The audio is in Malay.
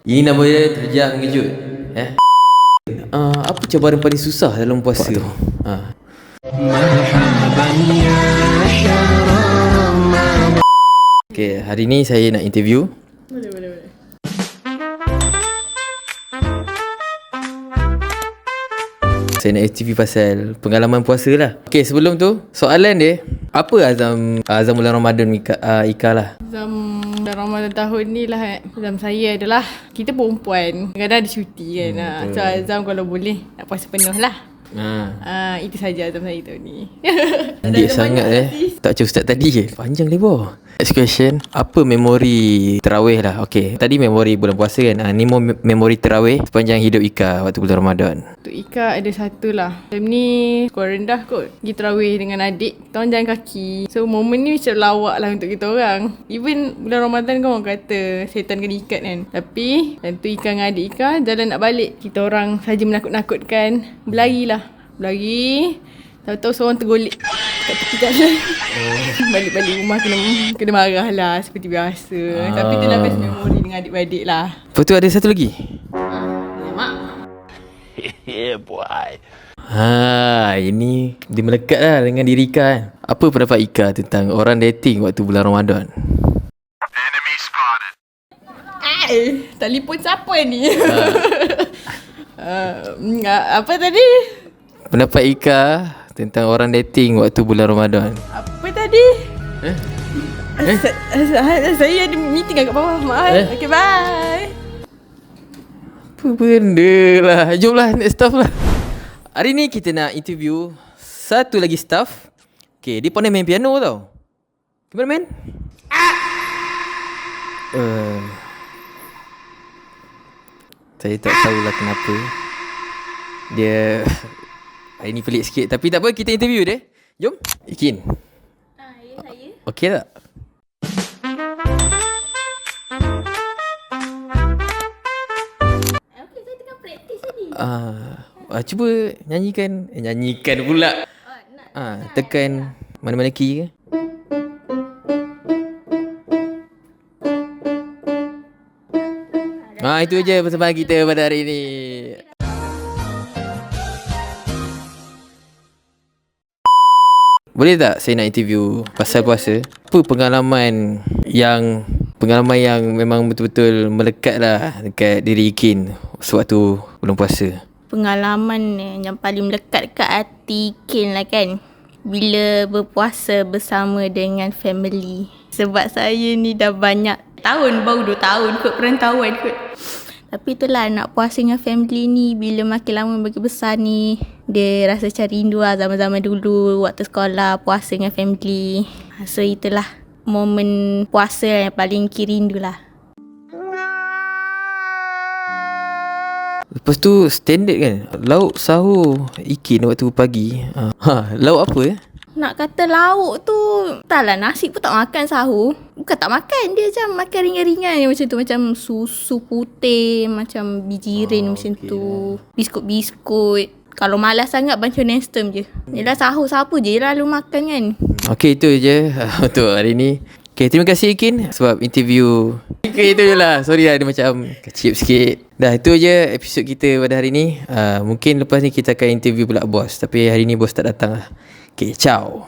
Ini nama dia terjah mengejut. Apa cabaran paling susah dalam puasa tu? Okay, hari ni saya nak interview. Boleh. Saya nak interview pasal pengalaman puasa lah. Okay, sebelum tu, soalan dia, apa azam bulan Ramadan Ika lah? Azam bulan Ramadan tahun ni lah azam saya adalah kita perempuan kadang-kadang ada cuti kan. So azam kalau boleh nak puasa penuh lah. Itu saja azam saya tahun ni. Dia sangat tak macam ustaz tadi je. Panjang lebar. Next question, apa memori terawih lah? Okay, tadi memori bulan puasa kan. Ni memori terawih sepanjang hidup Ika waktu bulan Ramadan. Untuk Ika ada satu lah. Time ni sekolah rendah kot, pergi terawih dengan adik, kita orang jalan kaki. So momen ni macam lawak lah untuk kita orang. Even bulan Ramadan kan orang kata setan kena ikat kan. Tapi tentu Ika dengan adik Ika jalan nak balik, kita orang saja menakut-nakutkan. Berlari. Tahu-tahu seorang tergolek kat tepi jalan. Balik-balik rumah kena marah lah seperti biasa. Tapi itulah best memory dengan adik-beradik lah. Lepas tu ada satu lagi. Mak. Boy. Ini dia melekat lah dengan diri Ika kan. Apa pendapat Ika tentang orang dating waktu bulan Ramadan? Enemy spotted. Telefon siapa ni? Apa tadi? Pendapat Ika tentang orang dating waktu bulan Ramadan. Apa tadi? Saya ada meeting kat bawah. Maaf. Okay, bye. Apa benda lah. Jomlah next staff lah. Hari ni kita nak interview satu lagi staff. Okay, dia pandai main piano tau. Gimana main? Saya tak tahulah kenapa dia hari ni pelik sikit. Tapi tak apa, kita interview dia. Jom. Ikin. Ya, saya. Okey tak? Okey, saya tengah praktis tadi. Cuba nyanyikan pula. Tekan mana-mana key ke? Itu je persembahan kita pada hari ini. Boleh tak saya nak interview pasal puasa? Apa pengalaman yang memang betul-betul melekat lah dekat diri Ikin sewaktu bulan puasa? Pengalaman yang paling melekat kat hati Kin lah kan, bila berpuasa bersama dengan family. Sebab saya ni dah banyak tahun, baru 2 tahun kot perantauan kot. Tapi itulah, nak puasa dengan family ni, bila makin lama makin besar ni, dia rasa macam rindu lah zaman-zaman dulu waktu sekolah puasa dengan family. So itulah momen puasa yang paling rindu lah. Lepas tu standard kan, lauk sahur Ikin waktu pagi. Lauk apa Nak kata lauk tu, taklah, nasi pun tak makan sahur. Bukan tak makan, dia macam makan ringan-ringan macam tu. Macam susu putih, macam bijirin macam tu. Biskut-biskut. Kalau malas sangat baca Nestum je. Yelah, sahur siapa je lalu makan kan. Okey, itu je untuk hari ni. Okay, terima kasih Ikin sebab interview. Okay, itu je lah. Sorry lah, dia macam kecip sikit. Dah, itu je episod kita pada hari ni. Mungkin lepas ni kita akan interview pula bos. Tapi hari ni bos tak datang lah. Okay, ciao.